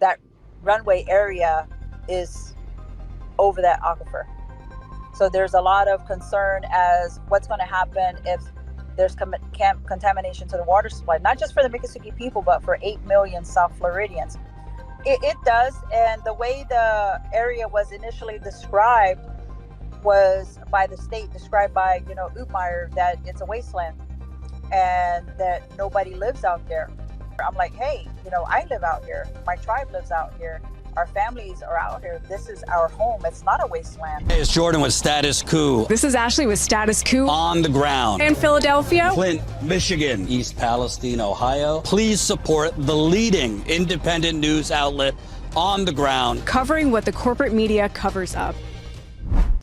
that runway area is over that aquifer. So there's a lot of concern as what's going to happen if there's contamination to the water supply, not just for the Miccosukee people, but for 8 million South Floridians. It does, and the way the area was initially described was by the state, described by, Oopmeyer, that it's a wasteland and that nobody lives out there. I'm like, hey, I live out here. My tribe lives out here. Our families are out here. This is our home. It's not a wasteland. Hey, it's Jordan with Status Coup. This is Ashley with Status Coup. On the ground. In Philadelphia. Flint, Michigan. East Palestine, Ohio. Please support the leading independent news outlet on the ground. Covering what the corporate media covers up.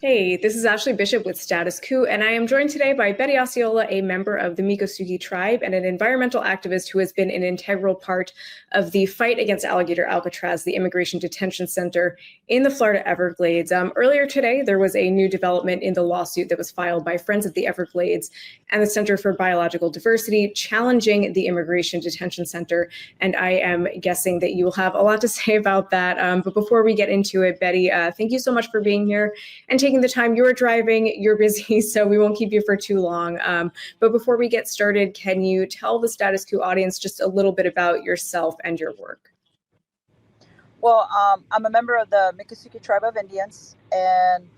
Hey, this is Ashley Bishop with Status Coup, and I am joined today by Betty Osceola, a member of the Miccosukee tribe and an environmental activist who has been an integral part of the fight against Alligator Alcatraz, the immigration detention center in the Florida Everglades. Earlier today, there was a new development in the lawsuit that was filed by Friends of the Everglades and the Center for Biological Diversity, challenging the immigration detention center. And I am guessing that you will have a lot to say about that. But before we get into it, Betty, thank you so much for being here and taking the time. You're driving, you're busy, so we won't keep you for too long. But before we get started, can you tell the Status Coup audience just a little bit about yourself and your work? Well, I'm a member of the Miccosukee Tribe of Indians, and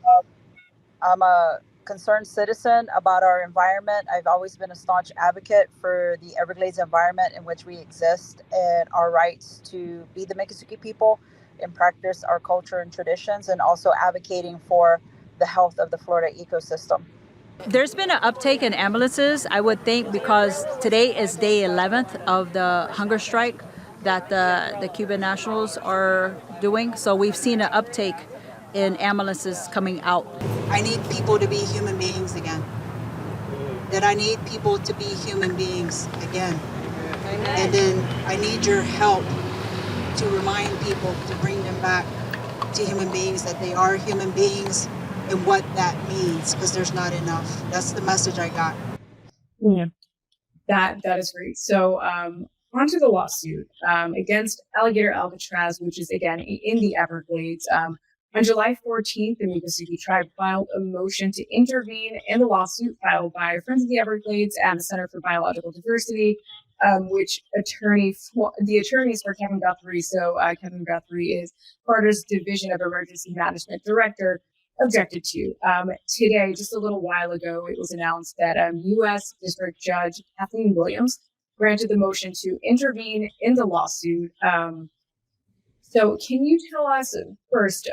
I'm a concerned citizen about our environment. I've always been a staunch advocate for the Everglades environment in which we exist and our rights to be the Miccosukee people and practice our culture and traditions, and also advocating for the health of the Florida ecosystem. There's been an uptake in ambulances, I would think, because today is day 11th of the hunger strike that the Cuban nationals are doing. So we've seen an uptake in ambulances coming out. I need people to be human beings again. That I need people to be human beings again. Amen. And then I need your help to remind people, to bring them back to human beings, that they are human beings and what that means, because there's not enough. That's the message I got. Yeah, that is great. So onto the lawsuit against Alligator Alcatraz, which is again in the Everglades. On July 14th, the Miccosukee tribe filed a motion to intervene in the lawsuit filed by Friends of the Everglades and the Center for Biological Diversity, which the attorneys for Kevin Guthrie. So Kevin Guthrie is Florida's Division of Emergency Management Director, objected to. Today, just a little while ago, it was announced that U.S. District Judge Kathleen Williams granted the motion to intervene in the lawsuit. So can you tell us first,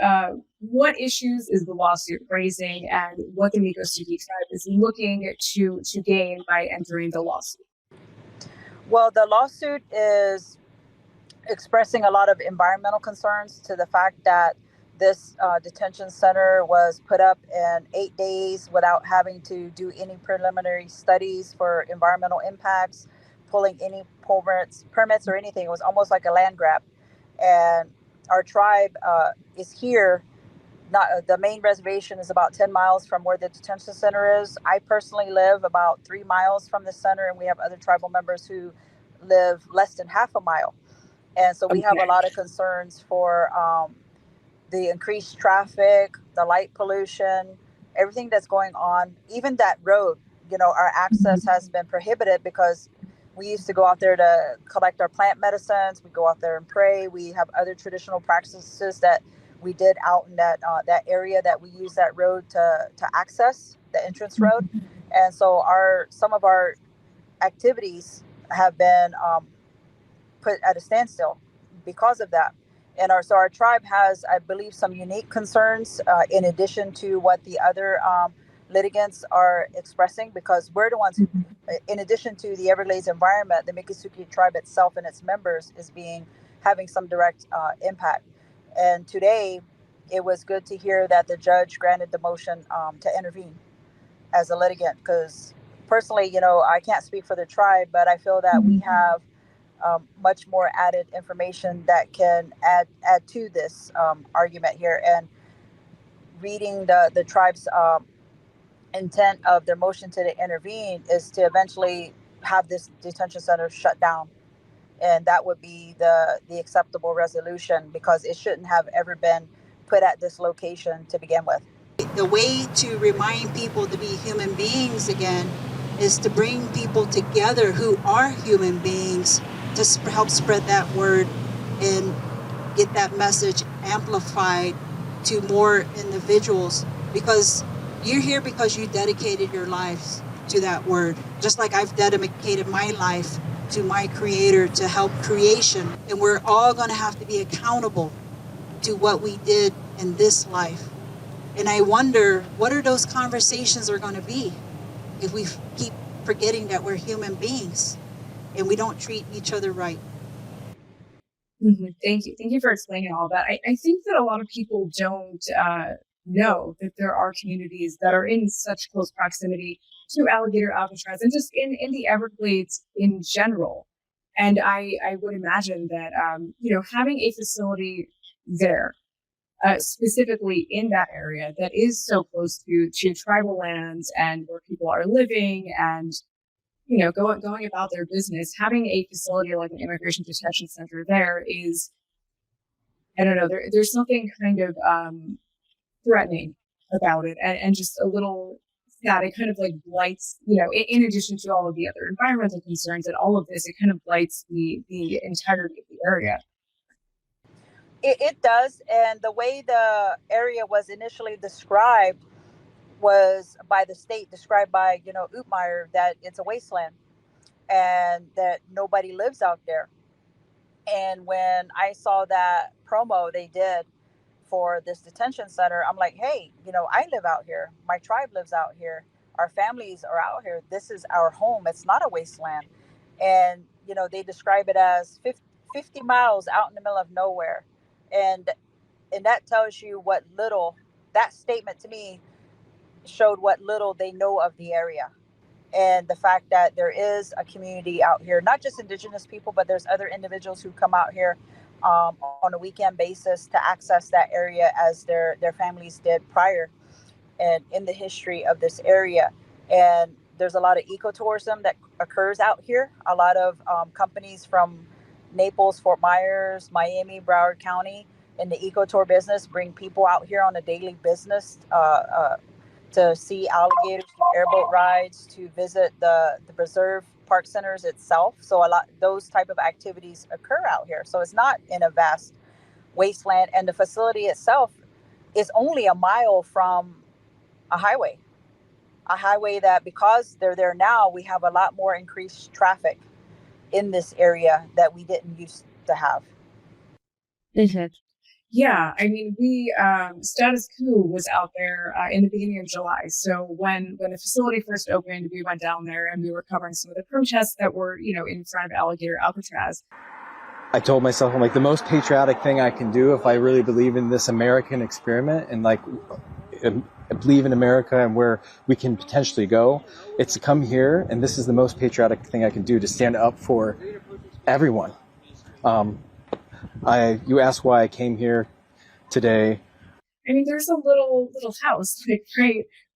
what issues is the lawsuit raising and what the Miccosukee tribe is looking to gain by entering the lawsuit? Well, the lawsuit is expressing a lot of environmental concerns to the fact that this detention center was put up in 8 days without having to do any preliminary studies for environmental impacts, pulling any permits or anything. It was almost like a land grab. And our tribe is here. The main reservation is about 10 miles from where the detention center is. I personally live about 3 miles from the center, and we have other tribal members who live less than half a mile. And so we have a lot of concerns for the increased traffic, the light pollution, everything that's going on. Even that road, our access has been prohibited because we used to go out there to collect our plant medicines. We go out there and pray. We have other traditional practices that we did out in that area that we use that road to access the entrance road. And so some of our activities have been put at a standstill because of that. And our tribe has, I believe, some unique concerns in addition to what the other litigants are expressing, because we're the ones who, in addition to the Everglades environment, the Miccosukee tribe itself and its members is having some direct impact. And today, it was good to hear that the judge granted the motion to intervene as a litigant, because personally, I can't speak for the tribe, but I feel that we have much more added information that can add to this argument here. And reading the tribe's intent of their motion to intervene is to eventually have this detention center shut down and that would be the acceptable resolution, because it shouldn't have ever been put at this location to begin with. The way to remind people to be human beings again is to bring people together who are human beings to help spread that word and get that message amplified to more individuals, because you're here because you dedicated your lives to that word, just like I've dedicated my life to my creator to help creation, and we're all going to have to be accountable to what we did in this life. And I wonder, what are those conversations are going to be if we keep forgetting that we're human beings and we don't treat each other right? Thank you. Thank you for explaining all that. I think that a lot of people don't know that there are communities that are in such close proximity to Alligator Alcatraz and just in the Everglades in general. And I would imagine that, having a facility there, specifically in that area that is so close to tribal lands and where people are living and going about their business, having a facility like an immigration detention center there is, I don't know, there's something kind of threatening about it, and just a little sad. It kind of like blights, in addition to all of the other environmental concerns and all of this, it kind of blights the entirety of the area. It does, and the way the area was initially described was by the state, described by Ootmeyer, that it's a wasteland and that nobody lives out there. And when I saw that promo they did for this detention center, I'm like, hey, I live out here. My tribe lives out here. Our families are out here. This is our home. It's not a wasteland. And, they describe it as 50 miles out in the middle of nowhere. And that tells you what little, that statement to me showed what little they know of the area. And the fact that there is a community out here, not just indigenous people, but there's other individuals who come out here on a weekend basis to access that area as their families did prior and in the history of this area. And there's a lot of ecotourism that occurs out here. A lot of companies from Naples, Fort Myers, Miami, Broward County in the ecotour business bring people out here on a daily business to see alligators, do airboat rides, to visit the preserve park centers itself. So a lot those type of activities occur out here. So it's not in a vast wasteland, and the facility itself is only a mile from a highway that, because they're there now, we have a lot more increased traffic in this area that we didn't used to have. Mm-hmm. Yeah, I mean, we Status Coup was out there in the beginning of July. So when the facility first opened, we went down there and we were covering some of the protests that were, in front of Alligator Alcatraz. I told myself, I'm like, the most patriotic thing I can do if I really believe in this American experiment and believe in America and where we can potentially go, it's to come here, and this is the most patriotic thing I can do, to stand up for everyone. You asked why I came here today. I mean, there's a little house like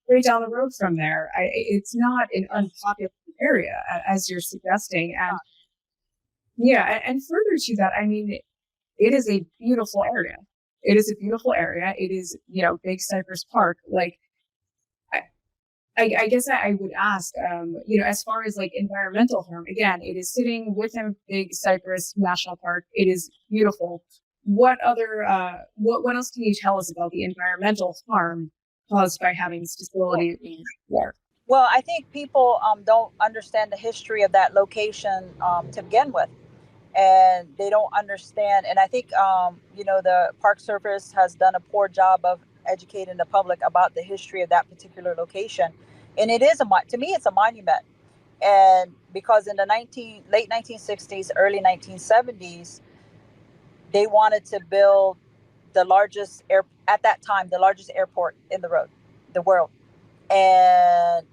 right down the road from there. It's not an unpopular area, as you're suggesting, and yeah, and further to that, I mean, it is a beautiful area. It is a beautiful area. It is, Big Cypress Park. Like, I guess I would ask, as far as like environmental harm, again, it is sitting within Big Cypress National Park. It is beautiful. What other, what else can you tell us about the environmental harm caused by having this facility there? Well, I think people don't understand the history of that location to begin with. And they don't understand. And I think, the Park Service has done a poor job of educating the public about the history of that particular location. And it is to me, it's a monument. And because in the late 1960s, early 1970s, they wanted to build the largest airport in the world. And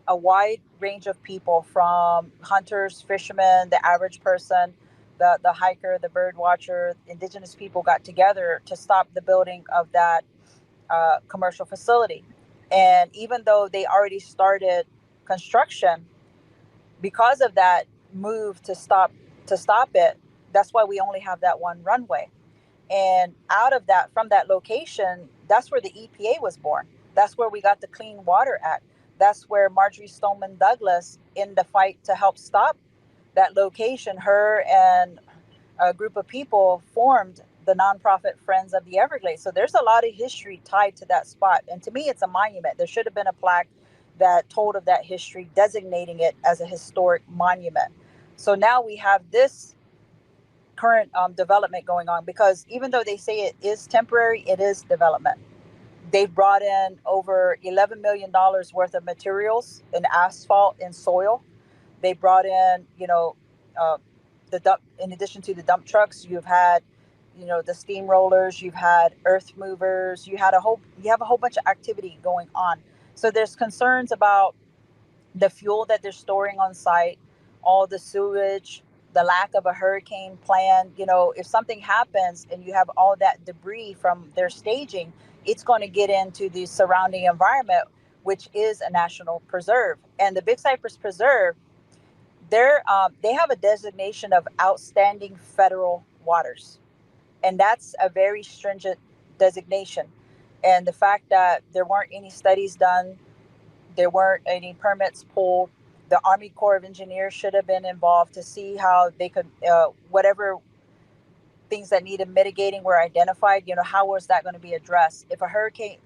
a wide range of people, from hunters, fishermen, the average person, the hiker, the bird watcher, indigenous people got together to stop the building of that commercial facility. And even though they already started construction, because of that move to stop to stop it. That's why we only have that one runway. And out of that, from that location, that's where the EPA was born. That's where we got the Clean Water Act. That's where Marjorie Stoneman Douglas, in the fight to help stop that location, her and a group of people formed the nonprofit Friends of the Everglades. So there's a lot of history tied to that spot. And to me, it's a monument. There should have been a plaque that told of that history, designating it as a historic monument. So now we have this current development going on, because even though they say it is temporary, it is development. They've brought in over $11 million worth of materials in asphalt and soil. They brought in, the dump, in addition to the dump trucks, you've had, the steamrollers, you've had earth movers, you have a whole bunch of activity going on. So there's concerns about the fuel that they're storing on site, all the sewage, the lack of a hurricane plan. If something happens and you have all that debris from their staging, it's going to get into the surrounding environment, which is a national preserve. And the Big Cypress Preserve, they have a designation of outstanding federal waters. And that's a very stringent designation. And the fact that there weren't any studies done, there weren't any permits pulled, the Army Corps of Engineers should have been involved to see how they could, whatever things that needed mitigating were identified, how was that going to be addressed? If a hurricane,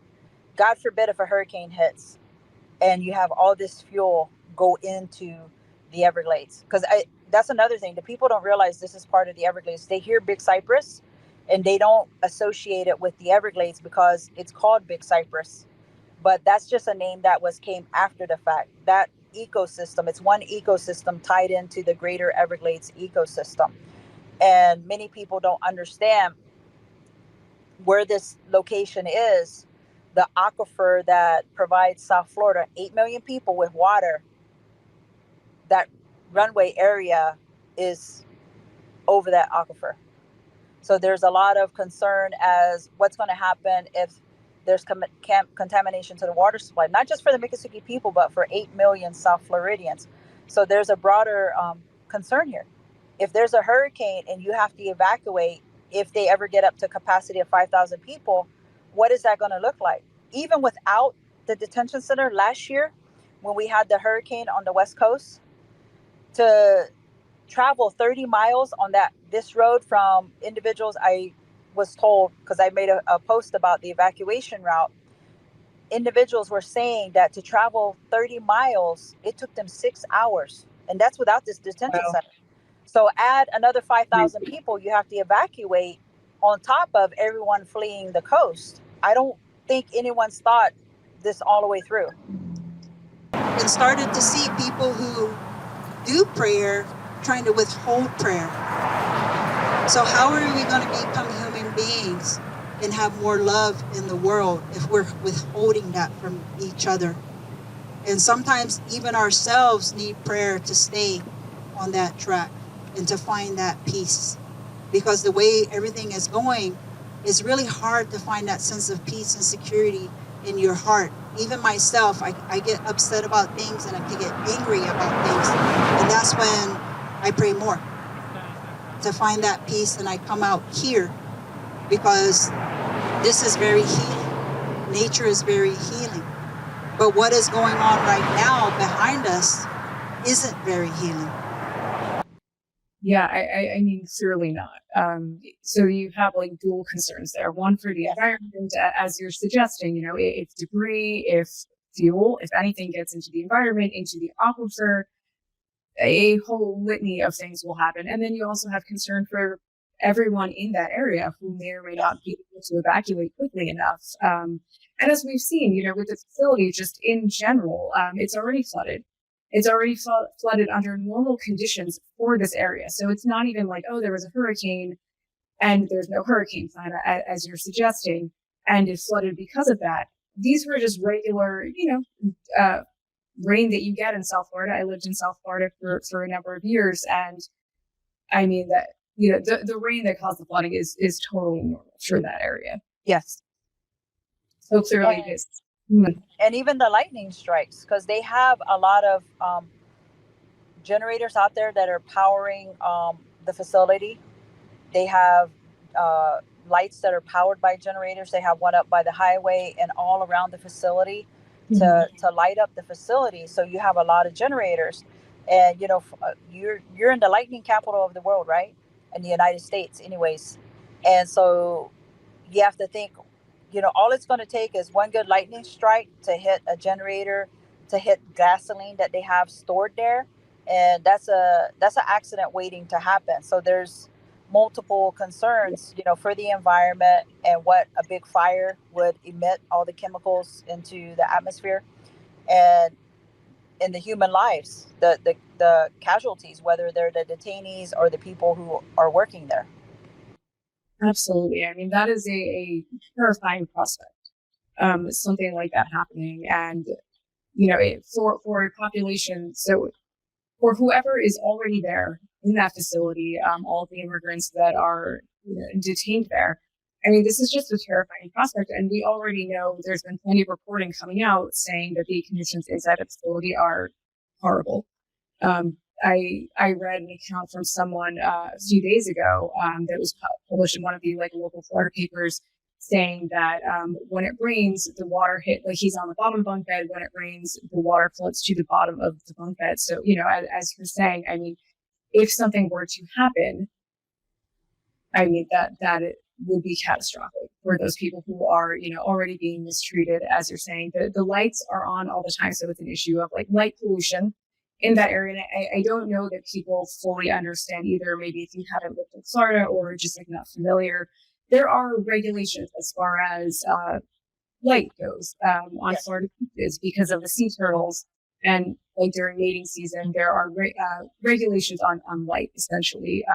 God forbid, if a hurricane hits and you have all this fuel go into the Everglades, because that's another thing. The people don't realize this is part of the Everglades. They hear Big Cypress and they don't associate it with the Everglades because it's called Big Cypress. But that's just a name that came after the fact. That ecosystem, it's one ecosystem tied into the greater Everglades ecosystem. And many people don't understand where this location is. The aquifer that provides South Florida, 8 million people with water, that runway area is over that aquifer. So there's a lot of concern as what's going to happen if there's contamination to the water supply, not just for the Miccosukee people, but for 8 million South Floridians. So there's a broader concern here. If there's a hurricane and you have to evacuate, if they ever get up to capacity of 5,000 people, what is that going to look like? Even without the detention center last year, when we had the hurricane on the West Coast, to travel 30 miles on this road from individuals, I was told, because I made a post about the evacuation route, individuals were saying that to travel 30 miles, it took them 6 hours. And that's without this detention center. So add another 5,000 people you have to evacuate on top of everyone fleeing the coast. I don't think anyone's thought this all the way through. And started to see people who do prayer trying to withhold prayer. So how are we going to become human beings and have more love in the world if we're withholding that from each other? And sometimes even ourselves need prayer to stay on that track and to find that peace. Because the way everything is going, it's really hard to find that sense of peace and security in your heart. Even myself, I get upset about things and I can get angry about things. And that's when I pray more to find that peace, and I come out here because this is very healing. Nature is very healing. But what is going on right now behind us isn't very healing. Yeah, I mean, clearly not. So you have like dual concerns there. One for the environment, as you're suggesting, if debris, if fuel, if anything gets into the environment, into the aquifer, a whole litany of things will happen. And then you also have concern for everyone in that area who may or may not be able to evacuate quickly enough. And as we've seen, with the facility, just in general, it's already flooded. It's already flooded under normal conditions for this area. So it's not even like, oh, there was a hurricane and there's no hurricane plan, as you're suggesting, and it flooded because of that. These were just regular, rain that you get in South Florida. I lived in South Florida for a number of years. And I mean that, the rain that caused the flooding is totally normal for that area. Yes. So clearly it is. And even the lightning strikes, because they have a lot of generators out there that are powering the facility. They have lights that are powered by generators. They have one up by the highway and all around the facility to light up the facility. So you have a lot of generators, and you're in the lightning capital of the world, right? In the United States, anyways. And so you have to think, all it's going to take is one good lightning strike to hit a generator, to hit gasoline that they have stored there, and that's an accident waiting to happen. So there's multiple concerns, for the environment and what a big fire would emit all the chemicals into the atmosphere, and in the human lives, the casualties, whether they're the detainees or the people who are working there. Absolutely. I mean, that is a terrifying prospect. Something like that happening, and for a population, so for whoever is already there in that facility, all of the immigrants that are detained there. I mean, this is just a terrifying prospect, and we already know there's been plenty of reporting coming out saying that the conditions inside the facility are horrible. I read an account from someone a few days ago that was published in one of the local Florida papers, saying that when it rains, the water he's on the bottom bunk bed. When it rains, the water floods to the bottom of the bunk bed. So, as you're saying, I mean, if something were to happen, I mean, that it would be catastrophic for those people who are, already being mistreated. As you're saying, the lights are on all the time. So it's an issue of light pollution in that area. And I don't know that people fully understand either. Maybe if you haven't lived in Florida or just not familiar, there are regulations as far as light goes on Florida beaches because of the sea turtles. And during mating season, there are regulations on light, essentially.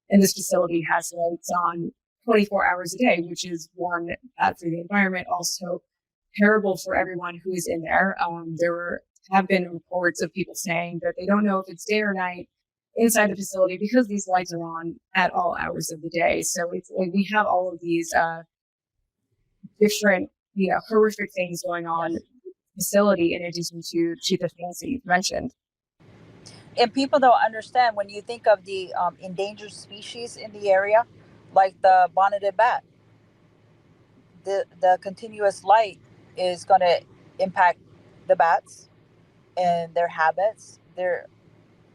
And this facility has lights on 24 hours a day, which is one, bad for the environment, also terrible for everyone who is in there. There have been reports of people saying that they don't know if it's day or night inside the facility because these lights are on at all hours of the day. So it's we have all of these different, horrific things going on in the facility in addition to the things that you've mentioned. And people don't understand, when you think of the endangered species in the area, like the bonneted bat, the continuous light is going to impact the bats and their habits. Their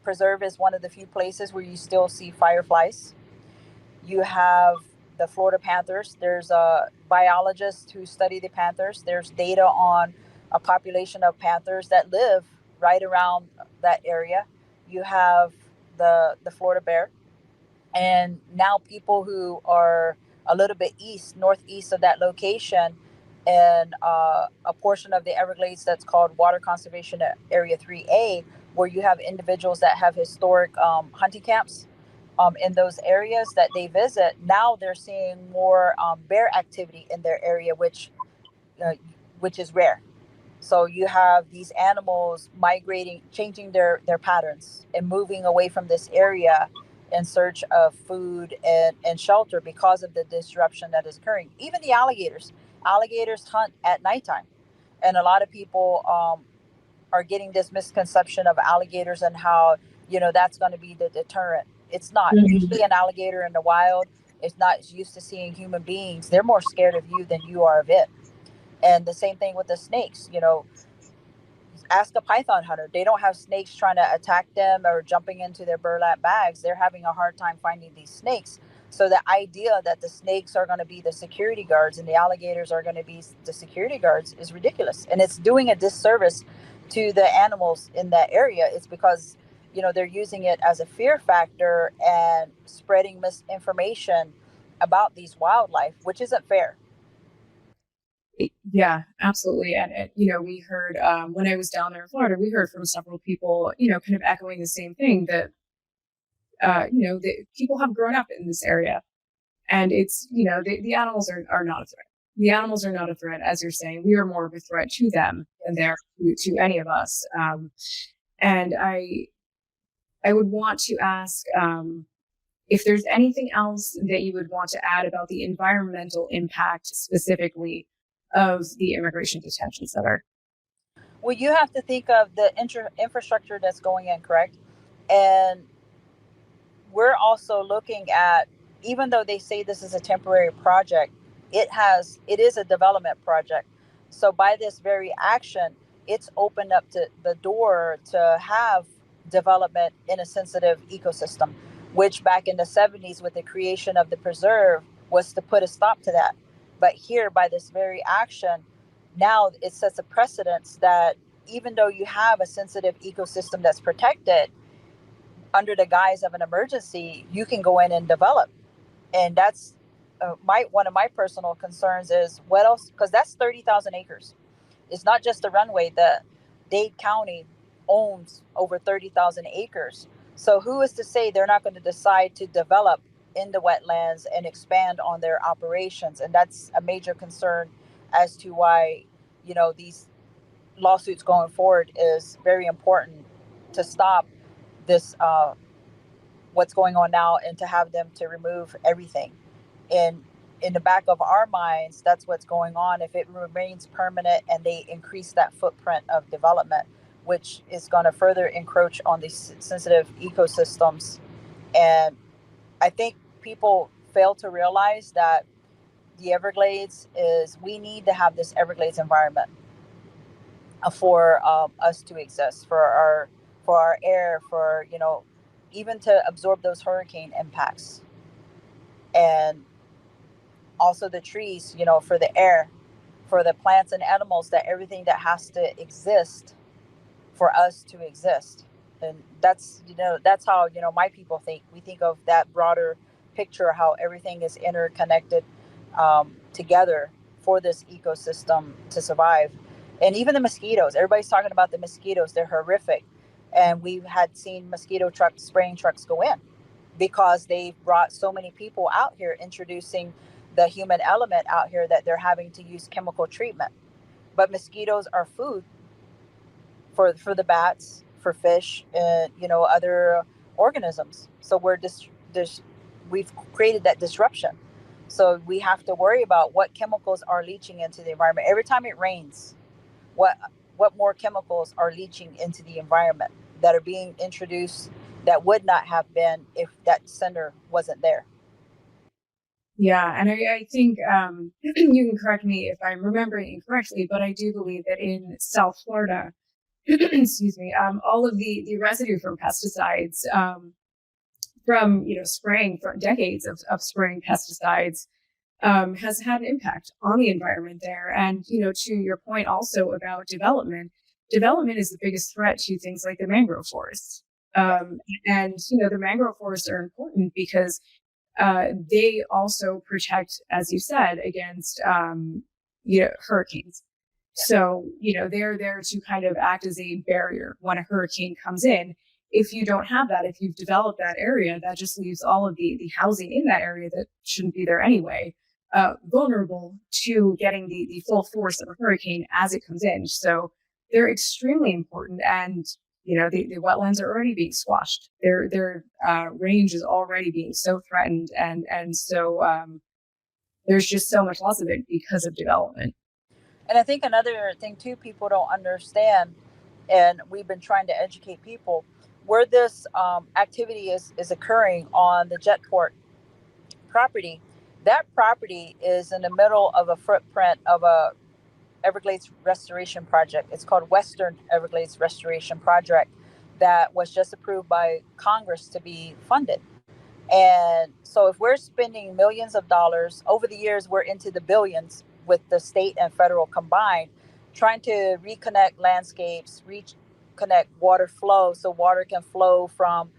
preserve is one of the few places where you still see fireflies. You have the Florida panthers. There's a biologist who study the panthers. There's data on a population of panthers that live right around that area. You have the Florida bear, and now people who are a little bit northeast of that location, and a portion of the Everglades that's called Water Conservation Area 3A, where you have individuals that have historic hunting camps in those areas that they visit. Now they're seeing more bear activity in their area, which is rare. So you have these animals migrating, changing their patterns and moving away from this area in search of food and shelter because of the disruption that is occurring. Even the alligators hunt at nighttime. And a lot of people are getting this misconception of alligators and how, that's going to be the deterrent. It's not. Mm-hmm. Usually an alligator in the wild is not used to seeing human beings. They're more scared of you than you are of it. And the same thing with the snakes. Ask a python hunter. They don't have snakes trying to attack them or jumping into their burlap bags. They're having a hard time finding these snakes. So the idea that the snakes are going to be the security guards and the alligators are going to be the security guards is ridiculous. And it's doing a disservice to the animals in that area. It's because, they're using it as a fear factor and spreading misinformation about these wildlife, which isn't fair. Yeah, absolutely. And we heard when I was down there in Florida, we heard from several people, kind of echoing the same thing, that, the people have grown up in this area, and it's, the animals are not a threat. The animals are not a threat, as you're saying. We are more of a threat to them than they're to any of us. And I would want to ask if there's anything else that you would want to add about the environmental impact specifically of the immigration detention center. Well, you have to think of the infrastructure that's going in, correct? And we're also looking at, even though they say this is a temporary project, it is a development project. So by this very action, it's opened up to the door to have development in a sensitive ecosystem, which back in the 70s with the creation of the preserve was to put a stop to that. But here, by this very action, now it sets a precedence that even though you have a sensitive ecosystem that's protected, under the guise of an emergency, you can go in and develop. And that's my one of my personal concerns is what else, because that's 30,000 acres. It's not just the runway. The Dade County owns over 30,000 acres. So who is to say they're not going to decide to develop in the wetlands and expand on their operations? And that's a major concern as to why, these lawsuits going forward is very important to stop this, what's going on now, and to have them to remove everything. And in the back of our minds, that's what's going on. If it remains permanent and they increase that footprint of development, which is going to further encroach on these sensitive ecosystems. And I think people fail to realize that the Everglades we need to have this Everglades environment for us to exist, for our air, for even to absorb those hurricane impacts, and also the trees, for the air, for the plants and animals, that everything that has to exist for us to exist. And that's how my people think. We think of that broader picture, how everything is interconnected together for this ecosystem to survive. And even the mosquitoes, everybody's talking about the mosquitoes, they're horrific. And we've had seen mosquito trucks, spraying trucks go in because they've brought so many people out here, introducing the human element out here, that they're having to use chemical treatment. But mosquitoes are food for the bats, for fish, and other organisms. So we've created that disruption. So we have to worry about what chemicals are leaching into the environment. Every time it rains, what more chemicals are leaching into the environment that are being introduced that would not have been if that center wasn't there. Yeah, and I think you can correct me if I'm remembering incorrectly, but I do believe that in South Florida, excuse me, all of the residue from pesticides, from spraying for decades of spraying pesticides, has had an impact on the environment there. And to your point also about development is the biggest threat to things like the mangrove forests. And the mangrove forests are important because they also protect, as you said, against hurricanes. So they're there to kind of act as a barrier when a hurricane comes in. If you don't have that, if you've developed that area, that just leaves all of the housing in that area that shouldn't be there anyway, vulnerable to getting the full force of a hurricane as it comes in. So they're extremely important. And the wetlands are already being squashed. Their range is already being so threatened, and so there's just so much loss of it because of development. And I think another thing too, people don't understand, and we've been trying to educate people, where this activity is occurring on the Jetport property. That property is in the middle of a footprint of a Everglades Restoration Project. It's called Western Everglades Restoration Project, that was just approved by Congress to be funded. And so if we're spending millions of dollars over the years, we're into the billions with the state and federal combined, trying to reconnect landscapes, reconnect water flow, so water can flow from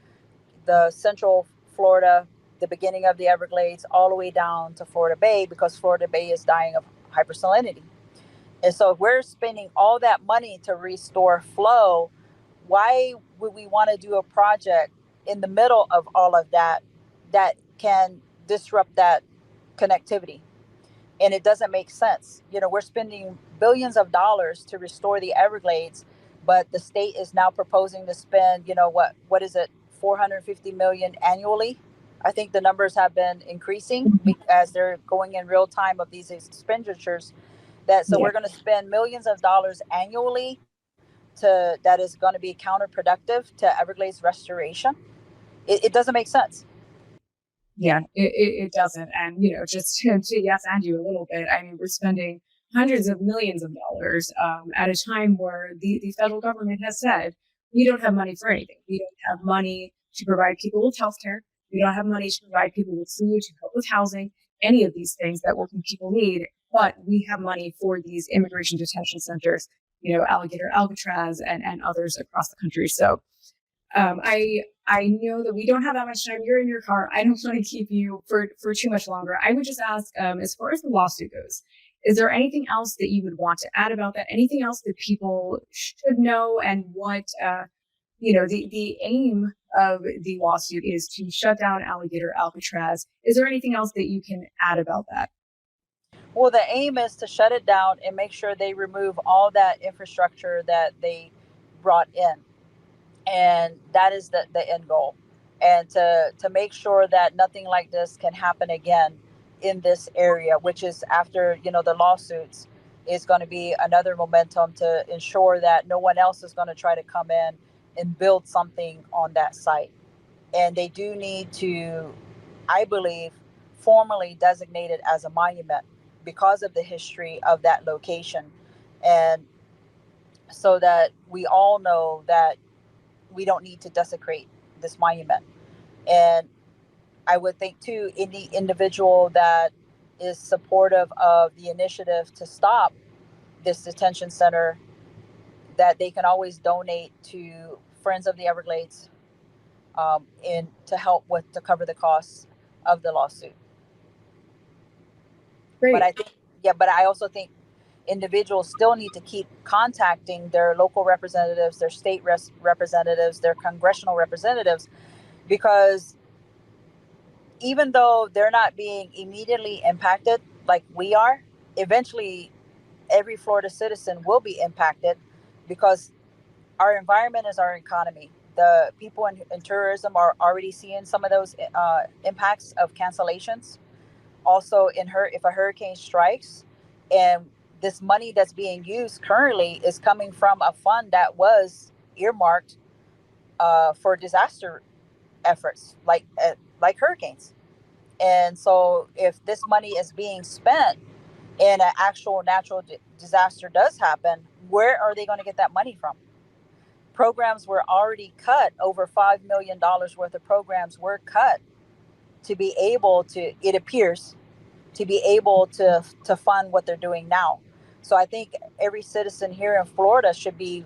the central Florida, the beginning of the Everglades, all the way down to Florida Bay, because Florida Bay is dying of hypersalinity. And so if we're spending all that money to restore flow, why would we want to do a project in the middle of all of that can disrupt that connectivity? And it doesn't make sense. We're spending billions of dollars to restore the Everglades, but the state is now proposing to spend, what is it, 450 million annually? I think the numbers have been increasing as they're going in real time of these expenditures. We're going to spend millions of dollars annually that is going to be counterproductive to Everglades restoration. It doesn't make sense. Yeah, it doesn't. And, just to yes and you a little bit, I mean, we're spending hundreds of millions of dollars at a time where the federal government has said, we don't have money for anything. We don't have money to provide people with healthcare. We don't have money to provide people with food, to help with housing, any of these things that working people need. But we have money for these immigration detention centers, Alligator Alcatraz and others across the country. So I know that we don't have that much time. You're in your car. I don't want to keep you for too much longer. I would just ask, as far as the lawsuit goes, is there anything else that you would want to add about that? Anything else that people should know? And what the aim of the lawsuit is to shut down Alligator Alcatraz. Is there anything else that you can add about that? Well, the aim is to shut it down and make sure they remove all that infrastructure that they brought in. And that is the end goal. And to make sure that nothing like this can happen again in this area, which is after, the lawsuits, is going to be another momentum to ensure that no one else is going to try to come in and build something on that site. And they do need to, I believe, formally designate it as a monument because of the history of that location. And so that we all know that we don't need to desecrate this monument. And I would think too, any individual that is supportive of the initiative to stop this detention center, that they can always donate to Friends of the Everglades in to help to cover the costs of the lawsuit. Great. But I also think individuals still need to keep contacting their local representatives, their state representatives, their congressional representatives, because even though they're not being immediately impacted like we are, eventually every Florida citizen will be impacted because our environment is our economy. The people in tourism are already seeing some of those impacts of cancellations. Also, if a hurricane strikes, and this money that's being used currently is coming from a fund that was earmarked for disaster efforts like hurricanes. And so if this money is being spent and an actual natural disaster does happen, where are they going to get that money from? Programs were already cut. Over $5 million worth of programs were cut to be able to, it appears, to be able to fund what they're doing now. So I think every citizen here in Florida should be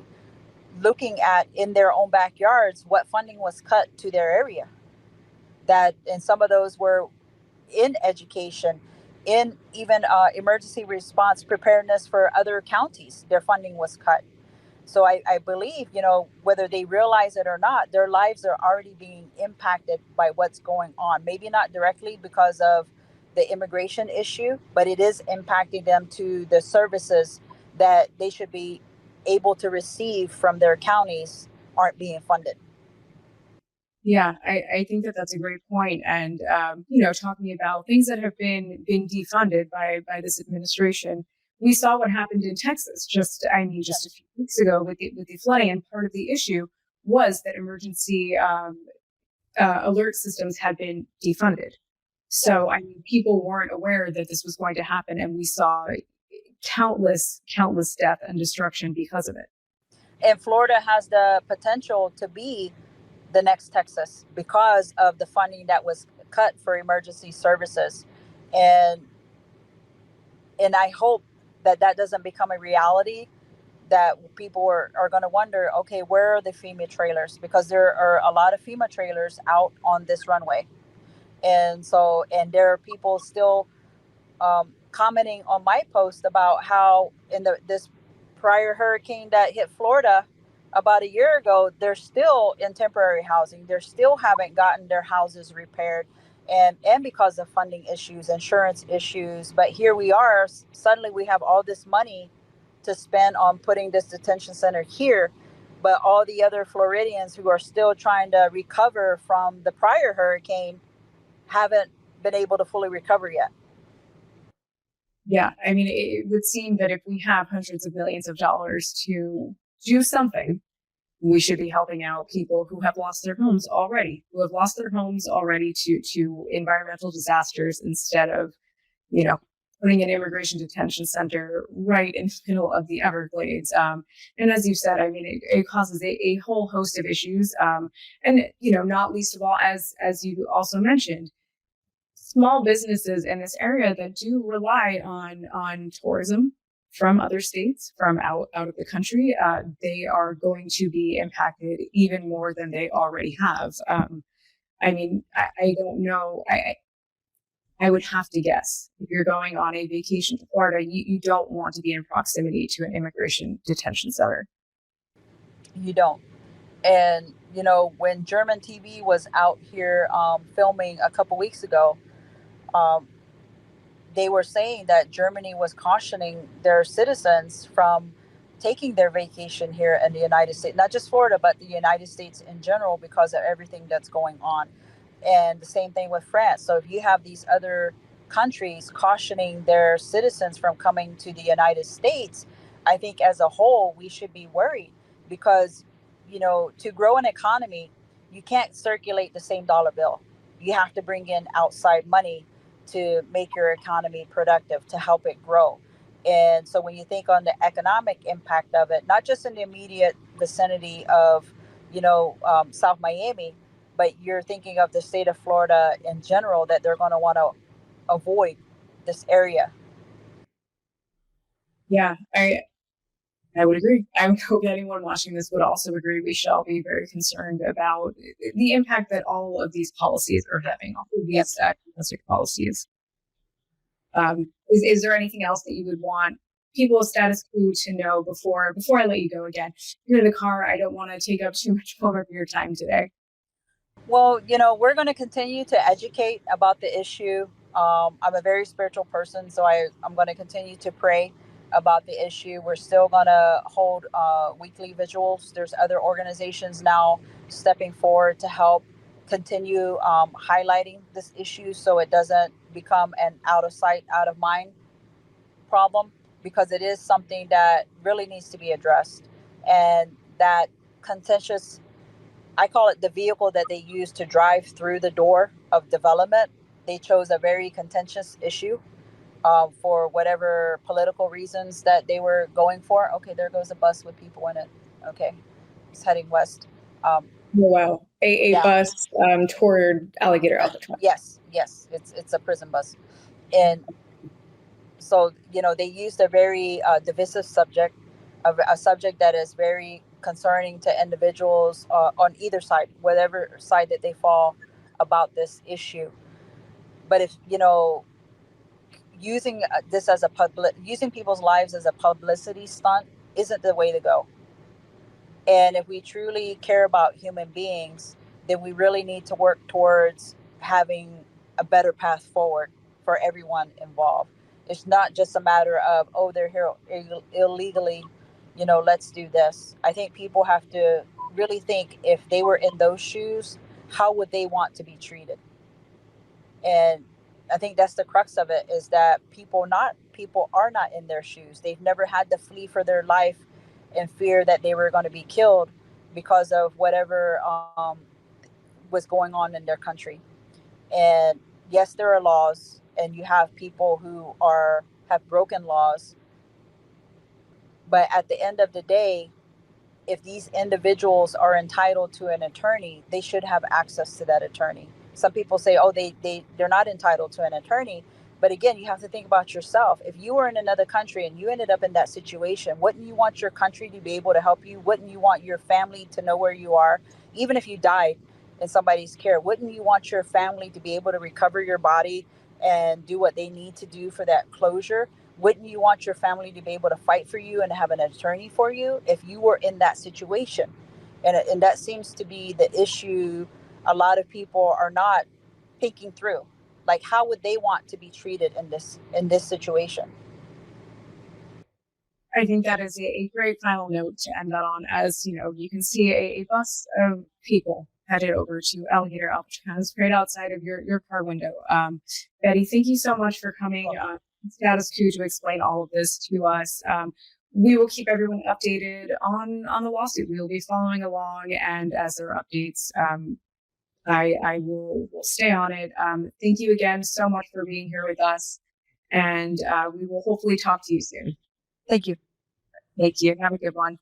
looking at in their own backyards what funding was cut to their area. And some of those were in education, in even emergency response preparedness for other counties. Their funding was cut. So I believe, whether they realize it or not, their lives are already being impacted by what's going on. Maybe not directly because of the immigration issue, but it is impacting them to the services that they should be able to receive from their counties aren't being funded. Yeah, I think that that's a great point. And, talking about things that have been defunded by this administration, we saw what happened in Texas just a few weeks ago with the flooding. And part of the issue was that emergency alert systems had been defunded. So, people weren't aware that this was going to happen. And we saw countless death and destruction because of it. And Florida has the potential to be the next Texas because of the funding that was cut for emergency services. And I hope that doesn't become a reality, that people are going to wonder, okay, where are the FEMA trailers? Because there are a lot of FEMA trailers out on this runway. And there are people still commenting on my post about how in this prior hurricane that hit Florida about a year ago, they're still in temporary housing. They still haven't gotten their houses repaired. And because of funding issues, insurance issues. But here we are, suddenly we have all this money to spend on putting this detention center here. But all the other Floridians who are still trying to recover from the prior hurricane haven't been able to fully recover yet. Yeah, it would seem that if we have hundreds of millions of dollars to do something, we should be helping out people who have lost their homes already, to environmental disasters instead of, putting an immigration detention center right in the middle of the Everglades. And as you said, I mean, it causes a whole host of issues. And, not least of all, as you also mentioned, small businesses in this area that do rely on tourism from other states, from out of the country, they are going to be impacted even more than they already have. I mean, I don't know. I would have to guess if you're going on a vacation to Florida, you don't want to be in proximity to an immigration detention center. You don't. And, when German TV was out here filming a couple weeks ago, um, they were saying that Germany was cautioning their citizens from taking their vacation here in the United States, not just Florida, but the United States in general, because of everything that's going on. And the same thing with France. So if you have these other countries cautioning their citizens from coming to the United States, I think as a whole, we should be worried because, to grow an economy, you can't circulate the same dollar bill. You have to bring in outside money to make your economy productive, to help it grow. And so when you think on the economic impact of it, not just in the immediate vicinity of, South Miami, but you're thinking of the state of Florida in general, that they're going to want to avoid this area. Yeah, I would agree. I would hope anyone watching this would also agree. We should all be very concerned about the impact that all of these policies are having, all of these domestic policies. Is there anything else that you would want people of Status Coup to know before I let you go again? You're in the car. I don't want to take up too much more of your time today. Well, we're going to continue to educate about the issue. I'm a very spiritual person, so I'm going to continue to pray about the issue. We're still going to hold weekly visuals. There's other organizations now stepping forward to help continue highlighting this issue so it doesn't become an out of sight, out of mind problem, because it is something that really needs to be addressed. And that contentious, I call it the vehicle that they use to drive through the door of development. They chose a very contentious issue for whatever political reasons that they were going for. Okay, there goes a bus with people in it. Okay, it's heading west. Oh, wow. A bus toward Alligator Alcatraz. Yes, it's a prison bus. And so, they used a very divisive subject, a subject that is very concerning to individuals on either side, whatever side that they fall about this issue. But if, using this as using people's lives as a publicity stunt isn't the way to go. And if we truly care about human beings, then we really need to work towards having a better path forward for everyone involved. It's not just a matter of, they're here illegally, let's do this. I think people have to really think, if they were in those shoes, how would they want to be treated? And I think that's the crux of it, is that people are not in their shoes. They've never had to flee for their life in fear that they were going to be killed because of whatever was going on in their country. And yes, there are laws, and you have people who have broken laws. But at the end of the day, if these individuals are entitled to an attorney, they should have access to that attorney. Some people say, they're not entitled to an attorney. But again, you have to think about yourself. If you were in another country and you ended up in that situation, wouldn't you want your country to be able to help you? Wouldn't you want your family to know where you are? Even if you died in somebody's care, wouldn't you want your family to be able to recover your body and do what they need to do for that closure? Wouldn't you want your family to be able to fight for you and have an attorney for you if you were in that situation? And that seems to be the issue a lot of people are not thinking through. Like, how would they want to be treated in this situation? I think that is a great final note to end that on. As you can see a bus of people headed over to Alligator Alcatraz right outside of your car window. Betty, thank you so much for coming on Status Coup to explain all of this to us. we will keep everyone updated on the lawsuit. We will be following along, and as there are updates, I will stay on it. Thank you again so much for being here with us, and we will hopefully talk to you soon. Thank you. Thank you. Have a good one.